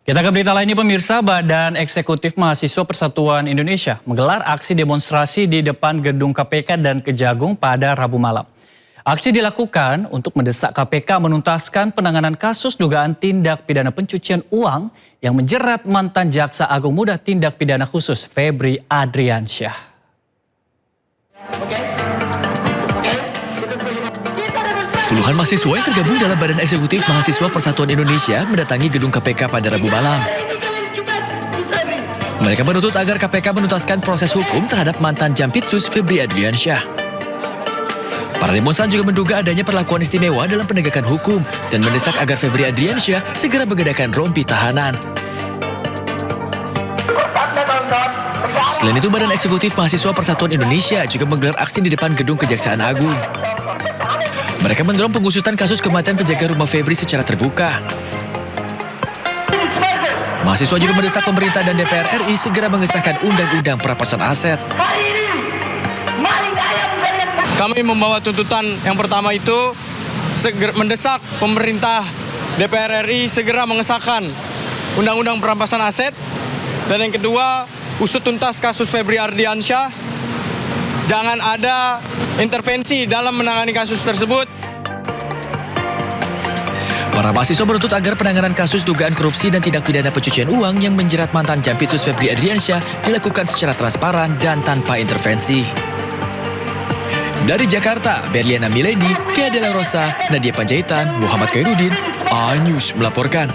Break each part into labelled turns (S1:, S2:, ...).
S1: Kita ke berita lainnya pemirsa, Badan Eksekutif Mahasiswa Persatuan Indonesia menggelar aksi demonstrasi di depan gedung KPK dan Kejagung pada Rabu malam. Aksi dilakukan untuk mendesak KPK menuntaskan penanganan kasus dugaan tindak pidana pencucian uang yang menjerat mantan Jaksa Agung Muda Tindak Pidana Khusus Febri Adriansyah.
S2: Puluhan mahasiswa yang tergabung dalam Badan Eksekutif Mahasiswa Persatuan Indonesia mendatangi gedung KPK pada Rabu malam. Mereka menuntut agar KPK menuntaskan proses hukum terhadap mantan Jampitsus Febri Adriansyah. Para demonstran juga menduga adanya perlakuan istimewa dalam penegakan hukum dan mendesak agar Febri Adriansyah segera menggedakan rompi tahanan. Selain itu, Badan Eksekutif Mahasiswa Persatuan Indonesia juga menggelar aksi di depan gedung Kejaksaan Agung. Mereka mendorong pengusutan kasus kematian penjaga rumah Febri secara terbuka. Mahasiswa juga mendesak pemerintah dan DPR RI segera mengesahkan Undang-Undang Perampasan Aset.
S3: Kami membawa tuntutan yang pertama itu mendesak pemerintah DPR RI segera mengesahkan Undang-Undang Perampasan Aset. Dan yang kedua, usut tuntas kasus Febri Adriansyah. Jangan ada intervensi dalam menangani kasus tersebut.
S2: Para mahasiswa menuntut agar penanganan kasus dugaan korupsi dan tindak pidana pencucian uang yang menjerat mantan Jampitsus Febri Adriansyah dilakukan secara transparan dan tanpa intervensi. Dari Jakarta, Berliana Mileni, Kea Dela Rosa, Nadia Panjaitan, Muhammad Khairuddin, A-News melaporkan.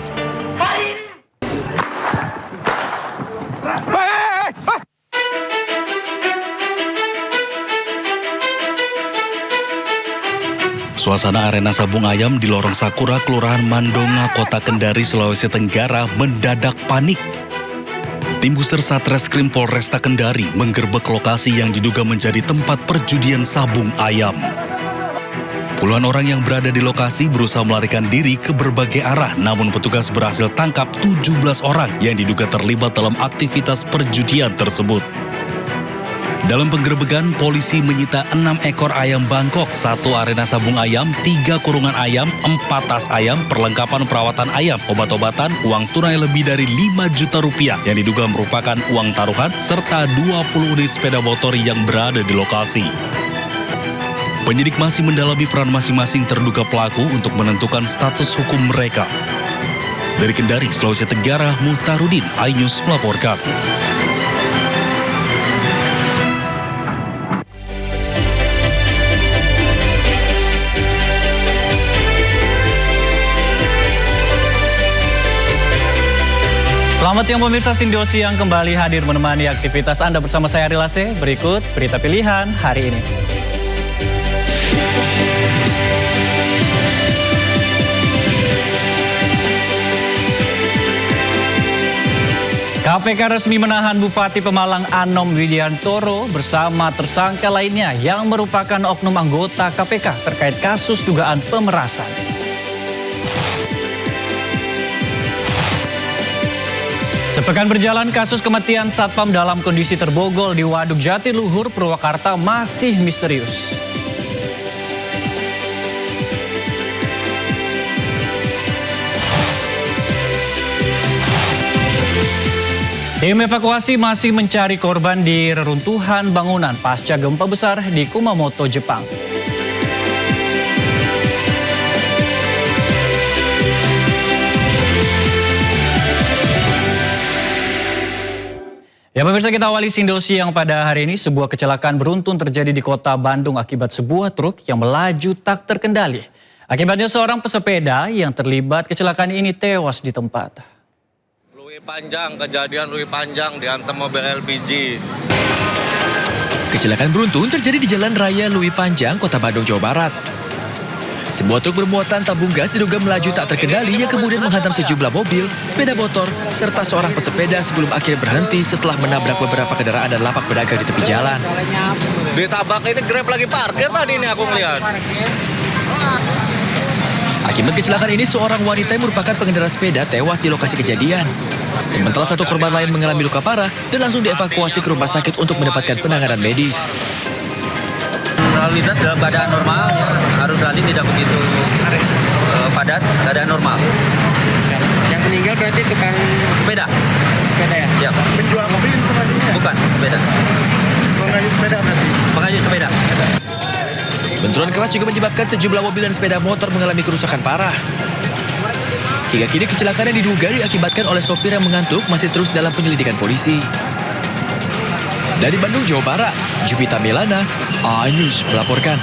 S4: Suasana arena sabung ayam di Lorong Sakura, Kelurahan Mandonga, Kota Kendari, Sulawesi Tenggara mendadak panik. Tim Booster Satreskrim Polresta Kendari menggerebek lokasi yang diduga menjadi tempat perjudian sabung ayam. Puluhan orang yang berada di lokasi berusaha melarikan diri ke berbagai arah, namun petugas berhasil tangkap 17 orang yang diduga terlibat dalam aktivitas perjudian tersebut. Dalam penggerebekan, polisi menyita 6 ekor ayam Bangkok, 1 arena sabung ayam, 3 kurungan ayam, 4 tas ayam, perlengkapan perawatan ayam, obat-obatan, uang tunai lebih dari 5 juta rupiah yang diduga merupakan uang taruhan, serta 20 unit sepeda motor yang berada di lokasi. Penyidik masih mendalami peran masing-masing terduga pelaku untuk menentukan status hukum mereka. Dari Kendari, Sulawesi Tenggara, Muhtarudin, A-News melaporkan.
S1: Selamat siang pemirsa, Sindosi yang kembali hadir menemani aktivitas Anda bersama saya Ari Lase. Berikut berita pilihan hari ini. KPK resmi menahan Bupati Pemalang Anom Widiantoro bersama tersangka lainnya yang merupakan oknum anggota KPK terkait kasus dugaan pemerasan. Sepekan berjalan, kasus kematian Satpam dalam kondisi terbogol di Waduk Jatiluhur, Purwakarta masih misterius. Tim evakuasi masih mencari korban di reruntuhan bangunan pasca gempa besar di Kumamoto, Jepang. Ya pemirsa, kita awali Sindosi yang pada hari ini sebuah kecelakaan beruntun terjadi di kota Bandung akibat sebuah truk yang melaju tak terkendali. Akibatnya seorang pesepeda yang terlibat kecelakaan ini tewas di tempat.
S5: Kejadian Lui Panjang dihantam mobil LPG.
S2: Kecelakaan beruntun terjadi di Jalan Raya Lui Panjang, Kota Bandung, Jawa Barat. Sebuah truk bermuatan tabung gas diduga melaju tak terkendali yang kemudian menghantam sejumlah mobil, sepeda motor, serta seorang pesepeda sebelum akhirnya berhenti setelah menabrak beberapa kendaraan dan lapak pedagang di tepi jalan.
S5: Ditabrak ini Grab lagi parkir tadi ini aku melihat.
S2: Akibat kecelakaan ini, seorang wanita yang merupakan pengendara sepeda tewas di lokasi kejadian. Sementara satu korban lain mengalami luka parah dan langsung dievakuasi ke rumah sakit untuk mendapatkan penanganan medis.
S6: Lalu lintas dalam keadaan normal, ya. Arus lalu tidak begitu padat, keadaan normal.
S7: Yang meninggal berarti tukang
S6: sepeda. Mengayuh sepeda.
S2: Benturan keras juga menyebabkan sejumlah mobil dan sepeda motor mengalami kerusakan parah. Hingga kini kecelakaan yang diduga diakibatkan oleh sopir yang mengantuk masih terus dalam penyelidikan polisi. Dari Bandung, Jawa Barat, Jupita Melana, iNews melaporkan.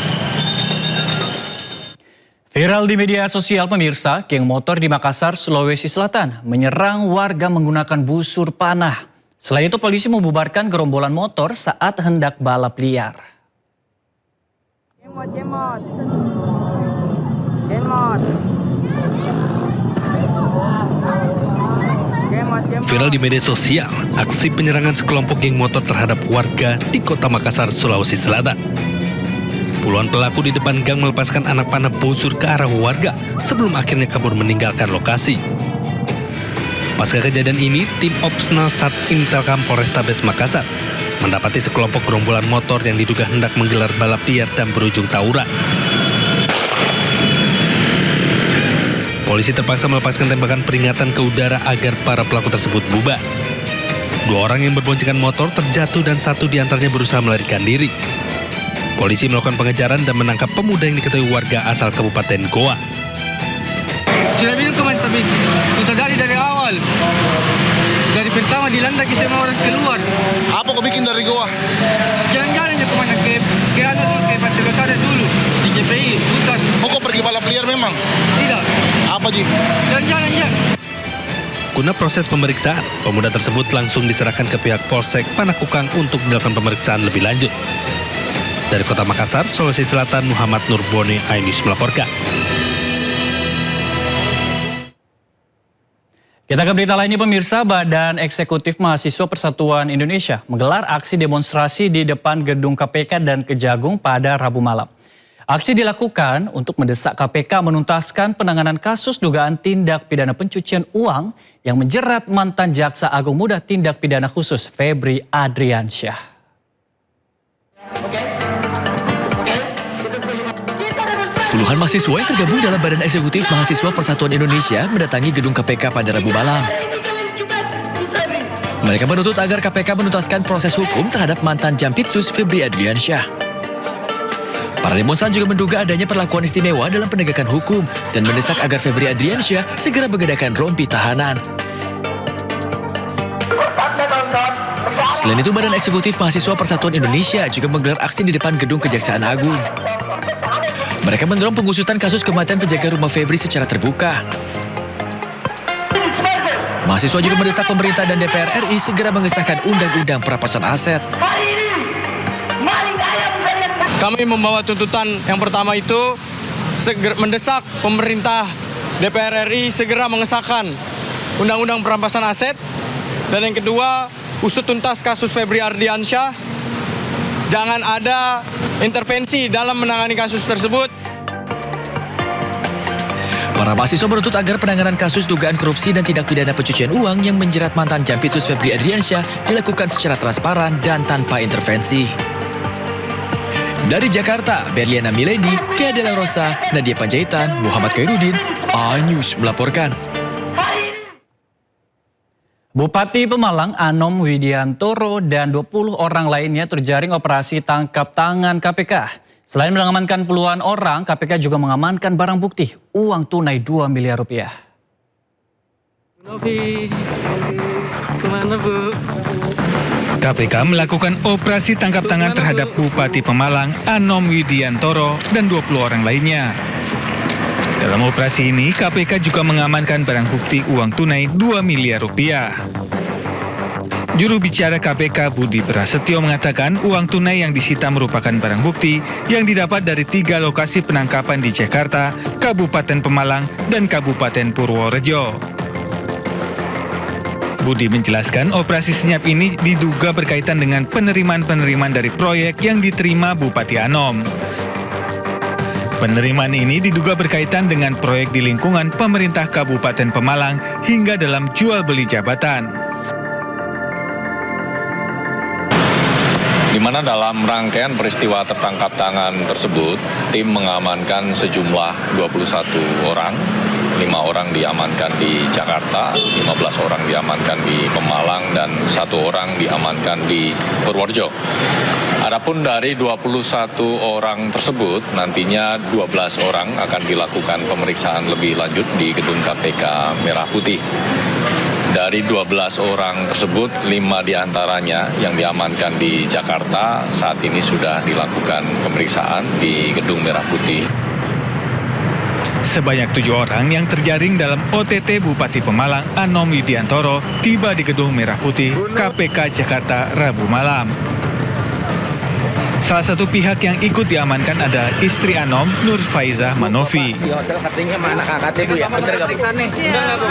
S1: Viral di media sosial pemirsa, geng motor di Makassar, Sulawesi Selatan menyerang warga menggunakan busur panah. Selain itu polisi membubarkan gerombolan motor saat hendak balap liar.
S4: Viral di media sosial, aksi penyerangan sekelompok geng motor terhadap warga di kota Makassar, Sulawesi Selatan. Puluhan pelaku di depan gang melepaskan anak panah busur ke arah warga sebelum akhirnya kabur meninggalkan lokasi. Pasca kejadian ini, tim Opsnal Sat Intelkam Polrestabes Makassar mendapati sekelompok gerombolan motor yang diduga hendak menggelar balap liar dan berujung tawuran. Polisi terpaksa melepaskan tembakan peringatan ke udara agar para pelaku tersebut bubar. 2 orang yang berboncengan motor terjatuh dan 1 diantaranya berusaha melarikan diri. Polisi melakukan pengejaran dan menangkap pemuda yang diketahui warga asal Kabupaten Goa.
S3: Sudah bilang kemarin tapi kita dari awal. Dari pertama dilandaki semua orang keluar.
S5: Apa kau bikin dari Goa?
S3: Jalan-jalan ya kemana ke Pantai Losada dulu di JPI, bukan.
S5: Kau pergi balap liar memang?
S3: Tidak.
S5: Apa Ji?
S3: Jalan-jalan ya.
S4: Guna proses pemeriksaan, pemuda tersebut langsung diserahkan ke pihak Polsek Panakukang untuk dilakukan pemeriksaan lebih lanjut. Dari Kota Makassar, Sulawesi Selatan, Muhammad Nurboni, iNews melaporkan.
S1: Kita ke berita lainnya pemirsa, Badan Eksekutif Mahasiswa Persatuan Indonesia menggelar aksi demonstrasi di depan gedung KPK dan Kejagung pada Rabu malam. Aksi dilakukan untuk mendesak KPK menuntaskan penanganan kasus dugaan tindak pidana pencucian uang yang menjerat mantan Jaksa Agung Muda Tindak Pidana Khusus Febri Adriansyah.
S2: Puluhan mahasiswa yang tergabung dalam Badan Eksekutif Mahasiswa Persatuan Indonesia mendatangi gedung KPK pada Rabu malam. Mereka menuntut agar KPK menuntaskan proses hukum terhadap mantan Jampitsus Febri Adriansyah. Para demonstran juga menduga adanya perlakuan istimewa dalam penegakan hukum dan mendesak agar Febri Adriansyah segera menggedakan rompi tahanan. Selain itu, Badan Eksekutif Mahasiswa Persatuan Indonesia juga menggelar aksi di depan gedung Kejaksaan Agung. Mereka mendorong pengusutan kasus kematian penjaga rumah Febri secara terbuka. Mahasiswa juga mendesak pemerintah dan DPR RI segera mengesahkan Undang-Undang Perampasan Aset.
S3: Kami membawa tuntutan yang pertama itu mendesak pemerintah DPR RI segera mengesahkan Undang-Undang Perampasan Aset. Dan yang kedua, usut tuntas kasus Febri Adriansyah. Jangan ada intervensi dalam menangani kasus tersebut.
S2: Para mahasiswa menuntut agar penanganan kasus dugaan korupsi dan tindak pidana pencucian uang yang menjerat mantan Jampitsus Febri Adriansyah dilakukan secara transparan dan tanpa intervensi. Dari Jakarta, Berliana Mileni, Kea Dela Rosa, Nadia Panjaitan, Muhammad Khairuddin, iNews melaporkan.
S1: Bupati Pemalang Anom Widiantoro dan 20 orang lainnya terjaring operasi tangkap tangan KPK. Selain mengamankan puluhan orang, KPK juga mengamankan barang bukti, uang tunai 2 miliar rupiah.
S7: KPK melakukan operasi tangkap tangan terhadap Bupati Pemalang Anom Widiantoro dan 20 orang lainnya. Dalam operasi ini, KPK juga mengamankan barang bukti uang tunai 2 miliar rupiah. Juru bicara KPK Budi Prasetyo mengatakan uang tunai yang disita merupakan barang bukti yang didapat dari 3 lokasi penangkapan di Jakarta, Kabupaten Pemalang, dan Kabupaten Purworejo. Budi menjelaskan operasi senyap ini diduga berkaitan dengan penerimaan-penerimaan dari proyek yang diterima Bupati Anom. Penerimaan ini diduga berkaitan dengan proyek di lingkungan pemerintah Kabupaten Pemalang hingga dalam jual beli jabatan.
S8: Di mana dalam rangkaian peristiwa tertangkap tangan tersebut, tim mengamankan sejumlah 21 orang 5 orang diamankan di Jakarta, 15 orang diamankan di Pemalang, dan 1 orang diamankan di Purworejo. Adapun dari 21 orang tersebut, nantinya 12 orang akan dilakukan pemeriksaan lebih lanjut di gedung KPK Merah Putih. Dari 12 orang tersebut, 5 diantaranya yang diamankan di Jakarta saat ini sudah dilakukan pemeriksaan di Gedung Merah Putih.
S7: Sebanyak 7 orang yang terjaring dalam OTT Bupati Pemalang Anom Widiantoro tiba di Gedung Merah Putih KPK Jakarta Rabu malam. Salah satu pihak yang ikut diamankan ada istri Anom, Nur Faizah Manovi.
S5: Di hotel katanya sama anak angkatnya Bu ya. Bener nggak Bu? Bener nggak Bu?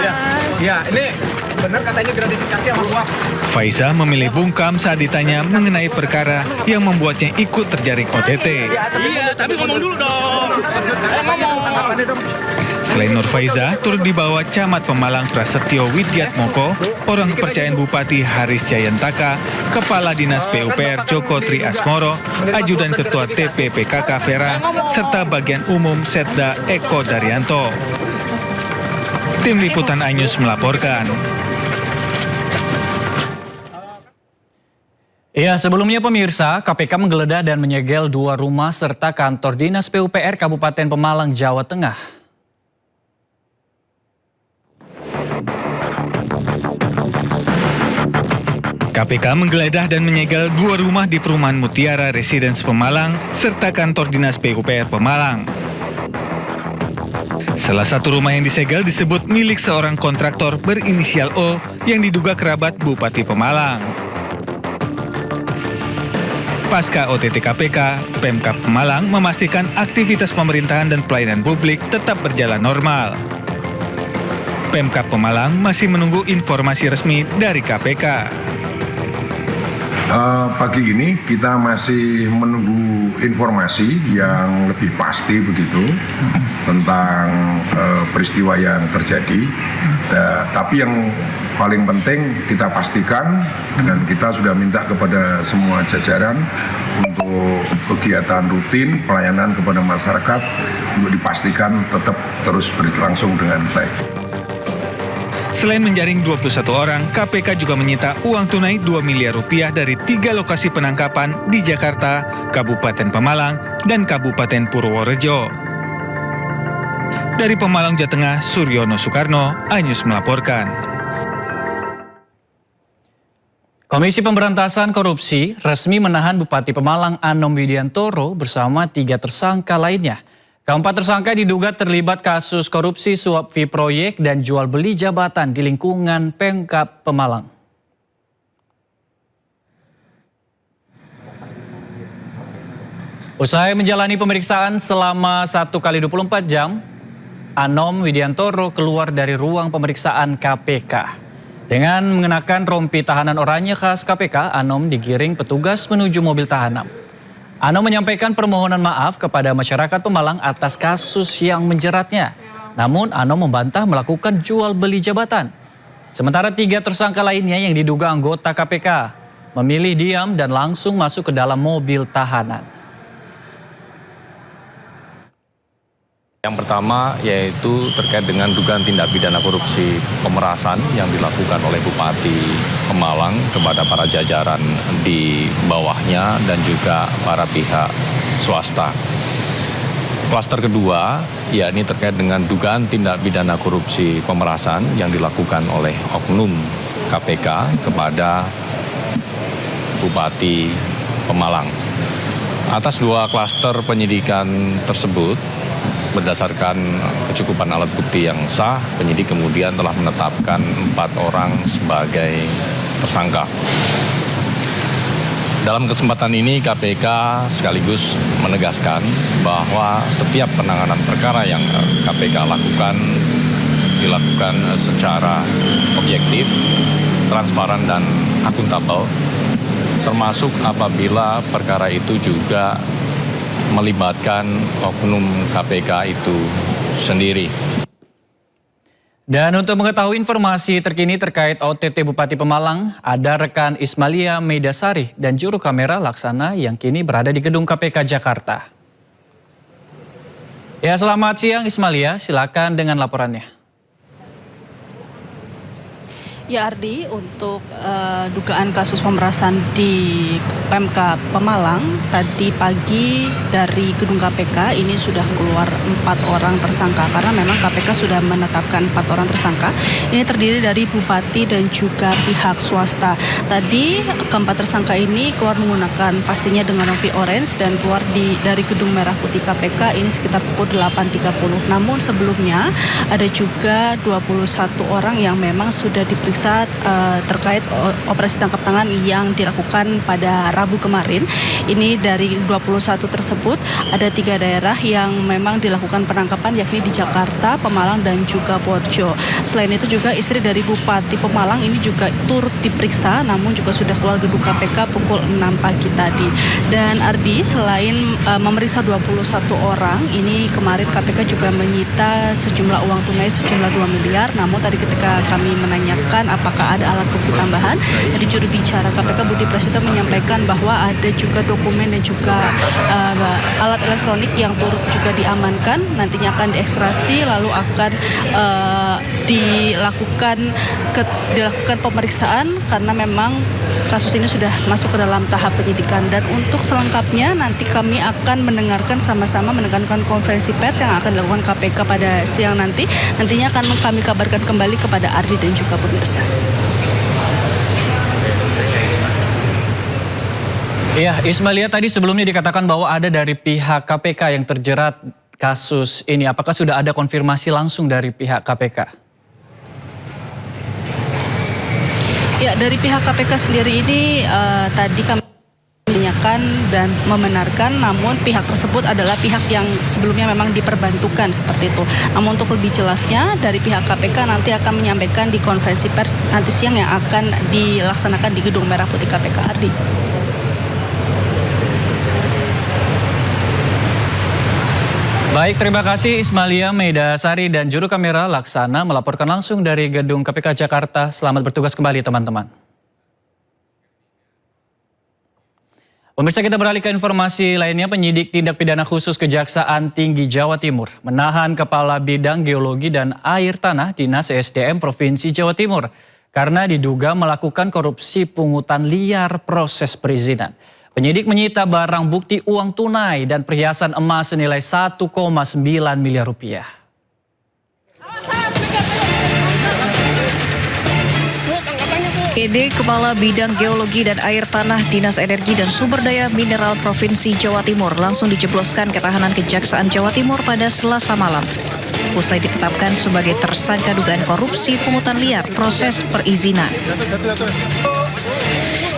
S5: Ya, ini bener katanya gratifikasi sama gua.
S7: Faizah memilih bungkam saat ditanya mengenai perkara yang membuatnya ikut terjaring OTT.
S5: Iya, tapi ngomong dulu dong. Ngomong.
S7: Selain Nur Faizah, turut dibawa Camat Pemalang Prasetyo Widyatmoko, orang kepercayaan Bupati Haris Jayantaka, Kepala Dinas PUPR Joko Tri Asmoro, Ajudan Ketua TPPKK Vera, serta Bagian Umum Setda Eko Daryanto. Tim Liputan iNews melaporkan.
S1: Ya, sebelumnya pemirsa, KPK menggeledah dan menyegel 2 rumah serta kantor Dinas PUPR Kabupaten Pemalang, Jawa Tengah.
S7: KPK menggeledah dan menyegel 2 rumah di perumahan Mutiara Residence Pemalang serta kantor Dinas PUPR Pemalang. Salah satu rumah yang disegel disebut milik seorang kontraktor berinisial O yang diduga kerabat Bupati Pemalang. Pasca OTT KPK, Pemkab Pemalang memastikan aktivitas pemerintahan dan pelayanan publik tetap berjalan normal. Pemkab Pemalang masih menunggu informasi resmi dari KPK.
S9: Pagi ini kita masih menunggu informasi yang lebih pasti begitu tentang peristiwa yang terjadi. Tapi yang paling penting kita pastikan dan kita sudah minta kepada semua jajaran untuk kegiatan rutin pelayanan kepada masyarakat untuk dipastikan tetap terus berlangsung dengan baik.
S7: Selain menjaring 21 orang, KPK juga menyita uang tunai 2 miliar rupiah dari 3 lokasi penangkapan di Jakarta, Kabupaten Pemalang, dan Kabupaten Purworejo. Dari Pemalang, Jawa Tengah, Suryono Soekarno, iNews melaporkan.
S1: Komisi Pemberantasan Korupsi resmi menahan Bupati Pemalang Anom Widiantoro bersama 3 tersangka lainnya. Keempat tersangka diduga terlibat kasus korupsi suap fee proyek dan jual beli jabatan di lingkungan Pemkab Pemalang. Usai menjalani pemeriksaan selama 1 kali 24 jam, Anom Widiantoro keluar dari ruang pemeriksaan KPK. Dengan mengenakan rompi tahanan oranye khas KPK, Anom digiring petugas menuju mobil tahanan. Anom menyampaikan permohonan maaf kepada masyarakat Pemalang atas kasus yang menjeratnya. Namun Anom membantah melakukan jual beli jabatan. Sementara 3 tersangka lainnya yang diduga anggota KPK memilih diam dan langsung masuk ke dalam mobil tahanan.
S8: Yang pertama yaitu terkait dengan dugaan tindak pidana korupsi pemerasan yang dilakukan oleh Bupati Pemalang kepada para jajaran di bawahnya dan juga para pihak swasta. Klaster kedua, yakni terkait dengan dugaan tindak pidana korupsi pemerasan yang dilakukan oleh oknum KPK kepada Bupati Pemalang. Atas 2 klaster penyidikan tersebut, berdasarkan kecukupan alat bukti yang sah, penyidik kemudian telah menetapkan 4 orang sebagai tersangka. Dalam kesempatan ini KPK sekaligus menegaskan bahwa setiap penanganan perkara yang KPK lakukan dilakukan secara objektif, transparan dan akuntabel, termasuk apabila perkara itu juga melibatkan oknum KPK itu sendiri.
S1: Dan untuk mengetahui informasi terkini terkait OTT Bupati Pemalang, ada rekan Ismalia Meidasari dan juru kamera Laksana yang kini berada di gedung KPK Jakarta. Ya, selamat siang Ismalia, silakan dengan laporannya.
S10: Ya Ardi, untuk dugaan kasus pemerasan di Pemkab Pemalang, tadi pagi dari gedung KPK ini sudah keluar 4 orang tersangka, karena memang KPK sudah menetapkan 4 orang tersangka. Ini terdiri dari bupati dan juga pihak swasta. Tadi keempat tersangka ini keluar menggunakan pastinya dengan rompi orange dan keluar dari gedung merah putih KPK ini sekitar pukul 8.30. Namun sebelumnya ada juga 21 orang yang memang sudah diperiksa terkait operasi tangkap tangan yang dilakukan pada Rabu kemarin. Ini dari 21 tersebut ada 3 daerah yang memang dilakukan penangkapan, yakni di Jakarta, Pemalang dan juga Borjo. Selain itu juga istri dari Bupati Pemalang ini juga turut diperiksa, namun juga sudah keluar gedung KPK pukul 6 pagi tadi. Dan Ardi, selain memeriksa 21 orang, ini kemarin KPK juga menyita sejumlah uang tunai sejumlah 2 miliar. Namun tadi ketika kami menanyakan apakah ada alat bukti tambahan, jadi juru bicara KPK Budi Prasetyo menyampaikan bahwa ada juga dokumen dan juga alat elektronik yang turut juga diamankan, nantinya akan diekstrasi lalu akan dilakukan pemeriksaan karena memang kasus ini sudah masuk ke dalam tahap penyidikan. Dan untuk selengkapnya nanti kami akan mendengarkan sama-sama mendengarkan konferensi pers yang akan dilakukan KPK pada siang nanti. Nantinya akan kami kabarkan kembali kepada Ardi dan juga pemirsa.
S1: Iya, Ismailia, tadi sebelumnya dikatakan bahwa ada dari pihak KPK yang terjerat kasus ini. Apakah sudah ada konfirmasi langsung dari pihak KPK?
S10: Ya, dari pihak KPK sendiri ini tadi kami menanyakan dan membenarkan, namun pihak tersebut adalah pihak yang sebelumnya memang diperbantukan seperti itu. Namun untuk lebih jelasnya dari pihak KPK nanti akan menyampaikan di konferensi pers nanti siang yang akan dilaksanakan di Gedung Merah Putih KPK. Ardi.
S1: Baik, terima kasih Ismailia Meidasari dan juru kamera Laksana melaporkan langsung dari Gedung KPK Jakarta. Selamat bertugas kembali teman-teman. Pemirsa, kita beralih ke informasi lainnya. Penyidik tindak pidana khusus Kejaksaan Tinggi Jawa Timur menahan Kepala Bidang Geologi dan Air Tanah Dinas SDM Provinsi Jawa Timur karena diduga melakukan korupsi pungutan liar proses perizinan. Penyidik menyita barang bukti uang tunai dan perhiasan emas senilai 1,9 miliar rupiah.
S11: ED Kepala Bidang Geologi dan Air Tanah Dinas Energi dan Sumber Daya Mineral Provinsi Jawa Timur langsung dijebloskan ke tahanan Kejaksaan Jawa Timur pada Selasa malam. Usai ditetapkan sebagai tersangka dugaan korupsi pungutan liar proses perizinan.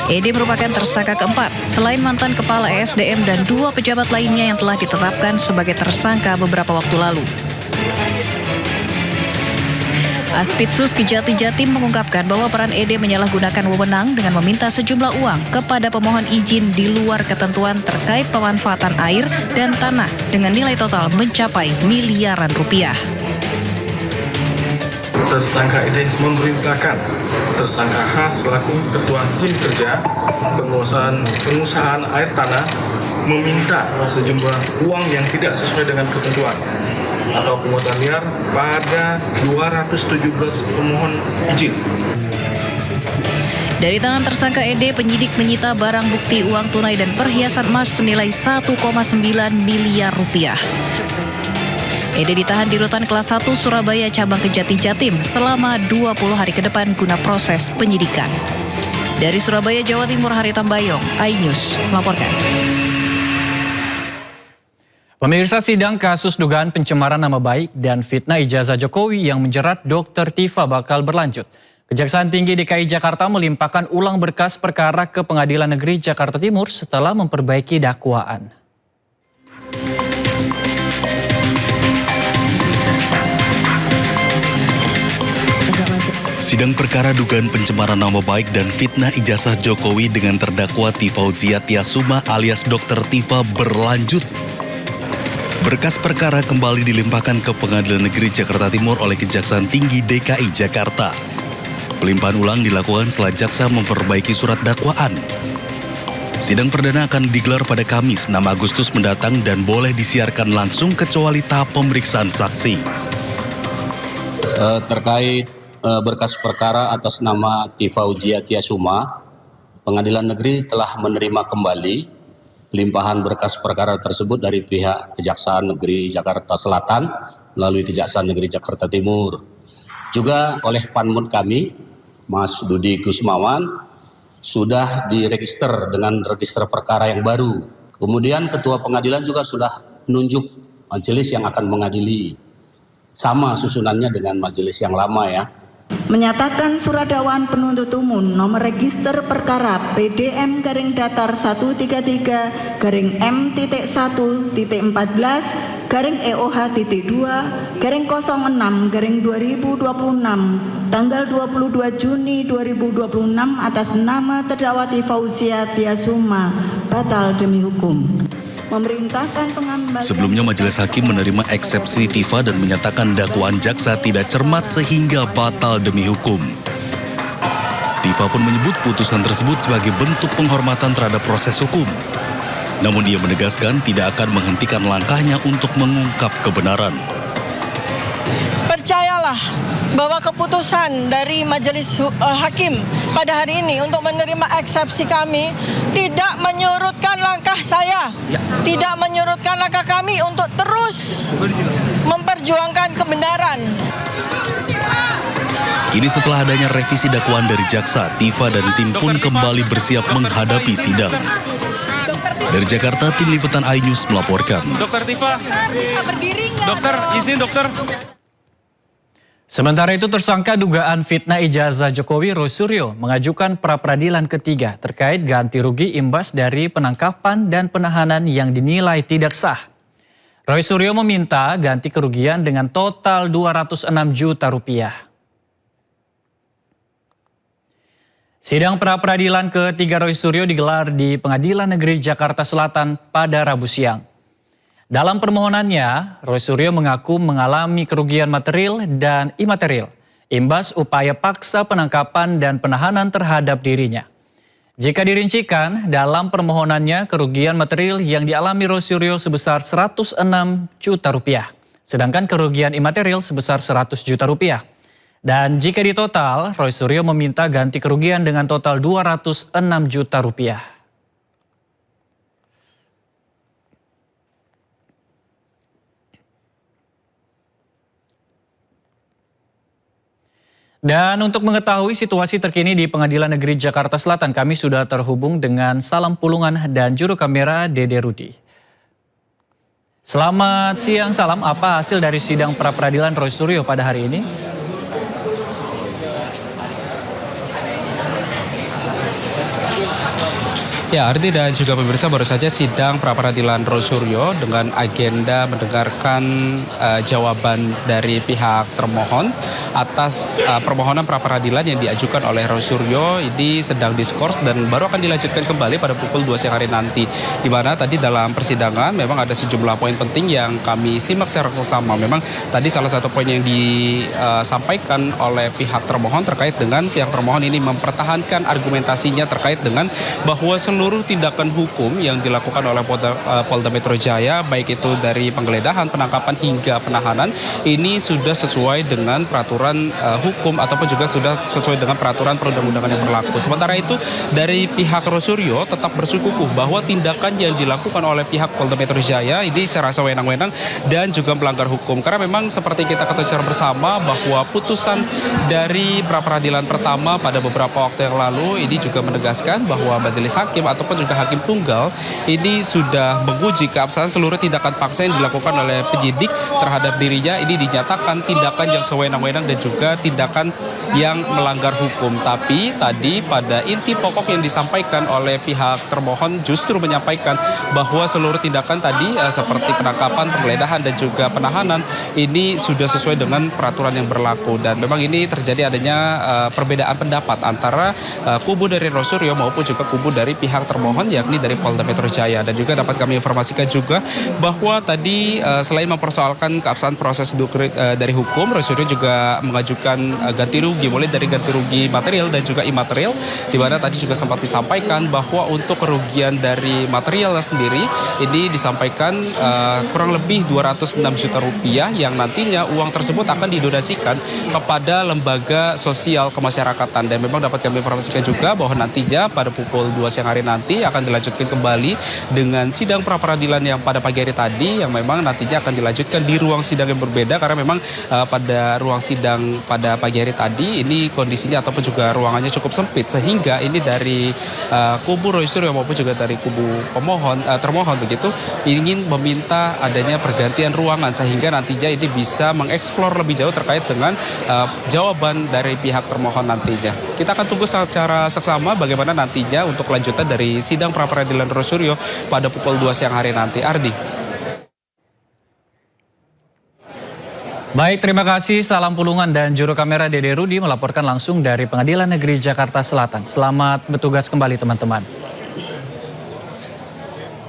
S11: ED merupakan tersangka keempat, selain mantan Kepala ESDM dan 2 pejabat lainnya yang telah ditetapkan sebagai tersangka beberapa waktu lalu. Aspidsus Kejati Jatim mengungkapkan bahwa peran ED menyalahgunakan wewenang dengan meminta sejumlah uang kepada pemohon izin di luar ketentuan terkait pemanfaatan air dan tanah dengan nilai total mencapai miliaran rupiah.
S12: Tersangka ED memerintahkan tersangka H selaku ketua tim kerja pengusahaan air tanah meminta sejumlah uang yang tidak sesuai dengan ketentuan atau pungutan liar pada 217 pemohon izin.
S11: Dari tangan tersangka ED, penyidik menyita barang bukti uang tunai dan perhiasan emas senilai 1,9 miliar rupiah. ED ditahan di Rutan Kelas 1 Surabaya Cabang Kejati Jatim selama 20 hari ke depan guna proses penyidikan. Dari Surabaya, Jawa Timur, Hari Tambayong, iNews melaporkan.
S1: Pemirsa, sidang kasus dugaan pencemaran nama baik dan fitnah ijazah Jokowi yang menjerat Dr. Tifa bakal berlanjut. Kejaksaan Tinggi DKI Jakarta melimpahkan ulang berkas perkara ke Pengadilan Negeri Jakarta Timur setelah memperbaiki dakwaan.
S4: Sidang perkara dugaan pencemaran nama baik dan fitnah ijazah Jokowi dengan terdakwa Tifauzia Tiasuma alias Dr. Tifa berlanjut. Berkas perkara kembali dilimpahkan ke Pengadilan Negeri Jakarta Timur oleh Kejaksaan Tinggi DKI Jakarta. Pelimpahan ulang dilakukan setelah jaksa memperbaiki surat dakwaan. Sidang perdana akan digelar pada Kamis 6 Agustus mendatang dan boleh disiarkan langsung kecuali tahap pemeriksaan saksi.
S13: Terkait berkas perkara atas nama Tifa Ujia Tiasuma, Pengadilan Negeri telah menerima kembali pelimpahan berkas perkara tersebut dari pihak Kejaksaan Negeri Jakarta Selatan melalui Kejaksaan Negeri Jakarta Timur. Juga oleh Panmut kami, Mas Dudi Kusmawan, sudah diregister dengan register perkara yang baru. Kemudian Ketua Pengadilan juga sudah menunjuk majelis yang akan mengadili. Sama susunannya dengan majelis yang lama ya.
S14: Menyatakan surat dakwaan penuntut umum nomor register perkara PDM garing datar 133 garing M.1.14 garing EOH.2 garing 06 garing 2026 tanggal 22 Juni 2026 atas nama terdakwa Tifa Ujia Tiasuma batal demi hukum. Memerintahkan pengembalian.
S4: Sebelumnya majelis hakim menerima eksepsi Tifa dan menyatakan dakwaan jaksa tidak cermat sehingga batal demi hukum. Tifa pun menyebut putusan tersebut sebagai bentuk penghormatan terhadap proses hukum. Namun ia menegaskan tidak akan menghentikan langkahnya untuk mengungkap kebenaran.
S15: Percayalah bahwa keputusan dari majelis hakim pada hari ini untuk menerima eksepsi kami tidak menyurutkan langkah saya, tidak menyurutkan langkah kami untuk terus memperjuangkan kebenaran.
S4: Kini setelah adanya revisi dakwaan dari jaksa, Tifa dan tim pun kembali bersiap menghadapi sidang. Dari Jakarta, tim liputan iNews melaporkan.
S16: Dokter Tifa, dokter, izin dokter.
S1: Sementara itu tersangka dugaan fitnah ijazah Jokowi Roy Suryo mengajukan pra-peradilan ketiga terkait ganti rugi imbas dari penangkapan dan penahanan yang dinilai tidak sah. Roy Suryo meminta ganti kerugian dengan total 206 juta rupiah. Sidang pra-peradilan ketiga Roy Suryo digelar di Pengadilan Negeri Jakarta Selatan pada Rabu siang. Dalam permohonannya, Roy Suryo mengaku mengalami kerugian material dan imaterial imbas upaya paksa penangkapan dan penahanan terhadap dirinya. Jika dirincikan, dalam permohonannya kerugian material yang dialami Roy Suryo sebesar 106 juta rupiah, sedangkan kerugian imaterial sebesar 100 juta rupiah. Dan jika ditotal, Roy Suryo meminta ganti kerugian dengan total 206 juta rupiah. Dan untuk mengetahui situasi terkini di Pengadilan Negeri Jakarta Selatan, kami sudah terhubung dengan Salam Pulungan dan juru kamera Dede Rudi. Selamat siang Salam, apa hasil dari sidang pra-peradilan Roy Suryo pada hari ini?
S17: Ya, Ardi dan juga pemirsa, baru saja sidang pra-peradilan Roy Suryo dengan agenda mendengarkan jawaban dari pihak termohon atas permohonan pra-peradilan yang diajukan oleh Roy Suryo. Ini sedang diskors dan baru akan dilanjutkan kembali pada pukul 2 siang hari nanti. Di mana tadi dalam persidangan memang ada sejumlah poin penting yang kami simak secara seksama. Memang tadi salah satu poin yang disampaikan oleh pihak termohon terkait dengan pihak termohon ini mempertahankan argumentasinya terkait dengan bahwa seluruh tindakan hukum yang dilakukan oleh Polda Metro Jaya, baik itu dari penggeledahan, penangkapan hingga penahanan, ini sudah sesuai dengan peraturan hukum ataupun juga sudah sesuai dengan peraturan perundang-undangan yang berlaku. Sementara itu dari pihak Roy Suryo tetap bersikukuh bahwa tindakan yang dilakukan oleh pihak Polda Metro Jaya ini secara sewenang-wenang dan juga melanggar hukum. Karena memang seperti kita ketahui secara bersama bahwa putusan dari pra-peradilan pertama pada beberapa waktu yang lalu ini juga menegaskan bahwa majelis hakim ataupun juga hakim tunggal ini sudah menguji keabsahan seluruh tindakan paksa yang dilakukan oleh penyidik terhadap dirinya. Ini dinyatakan tindakan yang sewenang-wenang dan juga tindakan yang melanggar hukum. Tapi tadi pada inti pokok yang disampaikan oleh pihak termohon justru menyampaikan bahwa seluruh tindakan tadi seperti penangkapan, penggeledahan dan juga penahanan ini sudah sesuai dengan peraturan yang berlaku. Dan memang ini terjadi adanya perbedaan pendapat antara kubu dari Roy Suryo maupun juga kubu dari pihak termohon yakni dari Polda Metro Jaya. Dan juga dapat kami informasikan juga bahwa tadi selain mempersoalkan keabsahan proses dari hukum, Roy Suryo juga juga mengajukan ganti rugi, mulai dari ganti rugi material dan juga imaterial, di mana tadi juga sempat disampaikan bahwa untuk kerugian dari material sendiri ini disampaikan kurang lebih 206 juta rupiah yang nantinya uang tersebut akan didonasikan kepada lembaga sosial kemasyarakatan. Dan memang dapat kami informasikan juga bahwa nantinya pada pukul 2 siang hari nanti akan dilanjutkan kembali dengan sidang pra-peradilan yang pada pagi hari tadi, yang memang nantinya akan dilanjutkan di ruang sidang yang berbeda, karena memang pada ruang sidang pada pagi hari tadi ini kondisinya ataupun juga ruangannya cukup sempit, sehingga ini dari kubu Roy Suryo maupun juga dari kubu termohon begitu ingin meminta adanya pergantian ruangan, sehingga nantinya ini bisa mengeksplor lebih jauh terkait dengan jawaban dari pihak termohon nantinya. Kita akan tunggu secara seksama bagaimana nantinya untuk lanjutan dari sidang pra-peradilan Roy Suryo pada pukul 2 siang hari nanti. Ardi.
S1: Baik, terima kasih Salam Pulungan dan juru kamera Dede Rudi melaporkan langsung dari Pengadilan Negeri Jakarta Selatan. Selamat bertugas kembali teman-teman.